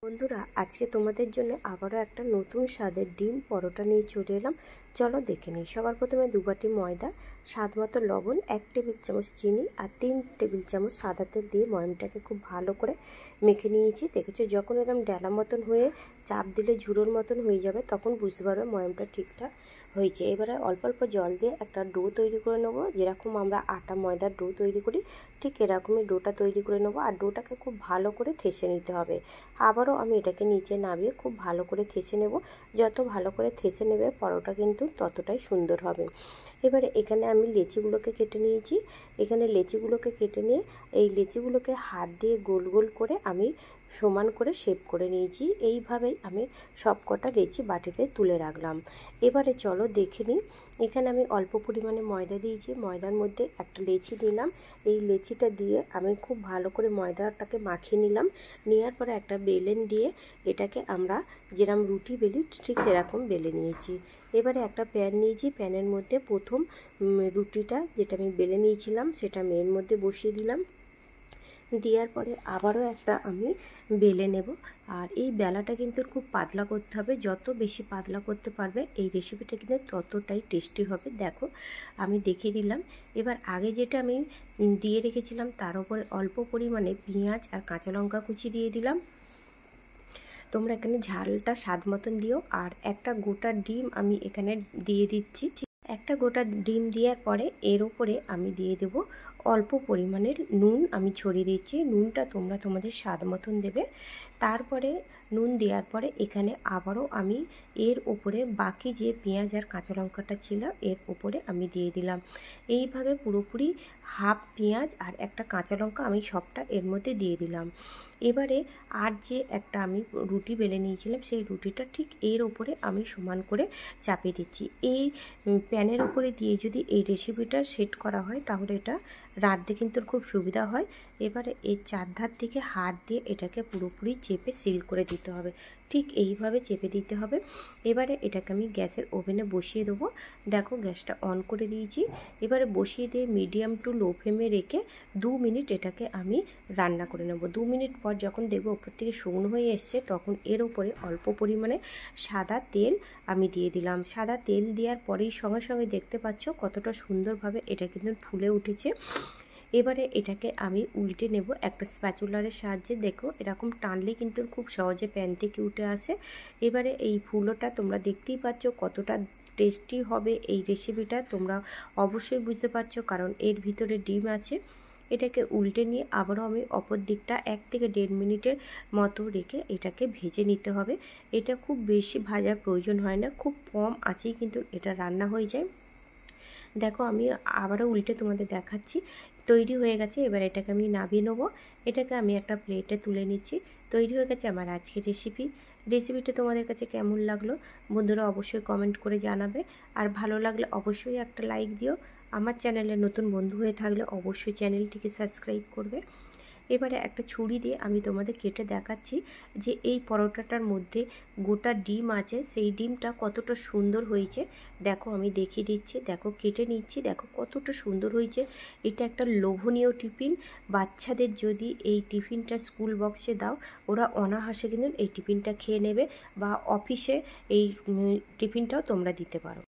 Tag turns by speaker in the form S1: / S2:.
S1: বন্ধুরা, আজকে তোমাদের জন্য আবারও একটা নতুন স্বাদের ডিম পরোটা নিয়ে চলে এলাম। চলো দেখে নিই। সবার প্রথমে 2 বাটি ময়দা, স্বাদ মতো লবণ, 1 টেবিল চামচ চিনি আর 3 টেবিল চামচ সাদা তেল দিয়ে ময়মটাকে খুব ভালো করে মেখে নিয়েছি। দেখেছো, যখন এরকম ডেলা মতন হয়ে চাপ দিলে ঝুড়োর মতন হয়ে যাবে তখন বুঝতে পারবে ময়মটা ঠিকঠাক হয়েছে। এবারে অল্প অল্প জল দিয়ে একটা ডো তৈরি করে নেবো। যেরকম আমরা আটা ময়দার ডো তৈরি করি ঠিক এরকমই ডোটা তৈরি করে নেবো। আর ডোটাকে খুব ভালো করে থেসে নিতে হবে। আবারও আমি এটাকে নিচে নামিয়ে খুব ভালো করে থেসে নেব। যত ভালো করে থেসে নেবে পরোটা কিন্তু ততটাই সুন্দর হবে। এবারে এখানে আমি লেচিগুলোকে কেটে নিয়েছি। এখানে লেচিগুলোকে কেটে নিয়ে এই লেচিগুলোকে হাত দিয়ে গোল গোল করে আমি সমান করে শেপ করে নিয়েছি। এইভাবেই আমি সব কটা লেচি বাটিতে তুলে রাখলাম। এবারে চলো দেখে নিই। এখানে আমি অল্প পরিমাণে ময়দা দিয়েছি। ময়দার মধ্যে একটা লেচি দিলাম। এই লেচিটা দিয়ে আমি খুব ভালো করে ময়দাটাকে মাখিয়ে নিলাম। নেওয়ার পরে একটা বেলেন দিয়ে এটাকে আমরা যেরকম রুটি বেলি ঠিক সেরকম বেলে নিয়েছি। এবারে একটা প্যান নিয়েছি। প্যানের মধ্যে প্রথম রুটিটা যেটা আমি বেলে নিয়েছিলাম সেটা আমি এর মধ্যে বসিয়ে দিলাম। দেওয়ার পরে আবারও একটা আমি বেলে নেব। আর এই বেলাটা কিন্তু খুব পাতলা করতে হবে। যত বেশি পাতলা করতে পারবে এই রেসিপিটা কিন্তু ততটাই টেস্টি হবে। দেখো আমি দেখিয়ে দিলাম। এবার আগে যেটা আমি দিয়ে রেখেছিলাম তার উপরে অল্প পরিমাণে পেঁয়াজ আর কাঁচা লঙ্কা কুচি দিয়ে দিলাম। তোমরা এখানে ঝালটা স্বাদ মতন দিও। আর একটা গোটা ডিম আমি এখানে দিয়ে দিচ্ছি। একটা গোটা ডিম দেওয়ার পরে এর উপরে আমি দিয়ে দেব অল্প পরিমাণের নুন। আমি ছড়িয়ে দিচ্ছি। নুনটা তোমরা তোমাদের স্বাদ মতন দেবে। তারপরে নুন দেওয়ার পরে এখানে আবারও আমি এর উপরে বাকি যে পেঁয়াজ আর কাঁচা লঙ্কাটা ছিল এর উপরে আমি দিয়ে দিলাম। এইভাবে পুরোপুরি হাফ পেঁয়াজ আর একটা কাঁচা লঙ্কা আমি সবটা এর মধ্যে দিয়ে দিলাম। এবারে আর যে একটা আমি রুটি বেলে নিয়েছিলাম সেই রুটিটা ঠিক এর উপরে আমি সমান করে চাপিয়ে দিচ্ছি। এই প্যানের উপরে দিয়ে যদি এই রেসিপিটা সেট করা হয় তাহলে এটা রাঁধতে কিন্তু খুব সুবিধা হয়। এবারে এই চারধার থেকে হাত দিয়ে এটাকে পুরোপুরি চেপে সিল করে দিতে হবে। ঠিক এইভাবে চেপে দিতে হবে। এবারে এটাকে আমি গ্যাসের ওভেনে বসিয়ে দেবো। দেখো গ্যাসটা অন করে দিয়েছি। এবারে বসিয়ে দিয়ে মিডিয়াম টু লো ফ্লেমে রেখে 2 মিনিট এটাকে আমি রান্না করে নেব। 2 মিনিট পর যখন দেখবো ওপর থেকে শুকনো হয়ে এসছে তখন এর উপরে অল্প পরিমাণে সাদা তেল আমি দিয়ে দিলাম। সাদা তেল দেওয়ার পরেই সঙ্গে সঙ্গে দেখতে পাচ্ছ কতটা সুন্দরভাবে এটা কিন্তু ফুলে উঠেছে। এবারে এটাকে আমি উল্টে নেব একটা স্প্যাচুলারের সাহায্যে। দেখো এরকম টানলে কিন্তু খুব সহজে প্যান থেকে উঠে আসে। এবারে এই ফুলোটা তোমরা দেখতেই পাচ্ছ কতটা টেস্টি হবে এই রেসিপিটা। তোমরা অবশ্যই বুঝতে পারছো কারণ এর ভিতরে ডিম আছে। এটাকে উল্টে নিয়ে আবারও আমি অপর দিকটা 1 থেকে 1.5 মিনিটের মতো রেখে এটাকে ভেজে নিতে হবে। এটা খুব বেশি ভাজার প্রয়োজন হয় না, খুব কম আঁচেই কিন্তু এটা রান্না হয়ে যায়। দেখো আমি আবারও উল্টে তোমাদের দেখাচ্ছি। তৈরি হয়ে গেছে। এবার এটাকে আমি নামিয়ে নেবো। এটাকে আমি একটা প্লেটে তুলে নিচ্ছি। তৈরি হয়ে গেছে আমার আজকের রেসিপিটা তোমাদের কাছে কেমন লাগলো বন্ধুরা অবশ্যই কমেন্ট করে জানাবে। আর ভালো লাগলে অবশ্যই একটা লাইক দিও। আমার চ্যানেলে নতুন বন্ধু হয়ে থাকলে অবশ্যই চ্যানেলটিকে সাবস্ক্রাইব করবে। এবারে একটা ছুরি দিয়ে আমি তোমাদের কেটে দেখাচ্ছি যে এই পরোটাটার মধ্যে গোটা ডিম আছে সেই ডিমটা কতটা সুন্দর হয়েছে। দেখো আমি দেখিয়ে দিচ্ছি। দেখো কেটে নিচ্ছি। দেখো কতটা সুন্দর হয়েছে। এটা একটা লোভনীয় টিফিন। বাচ্চাদের যদি এই টিফিনটা স্কুল বক্সে দাও ওরা অনায়াসে কিন্তু এই টিফিনটা খেয়ে নেবে। বা অফিসে এই টিফিনটাও তোমরা দিতে পারো।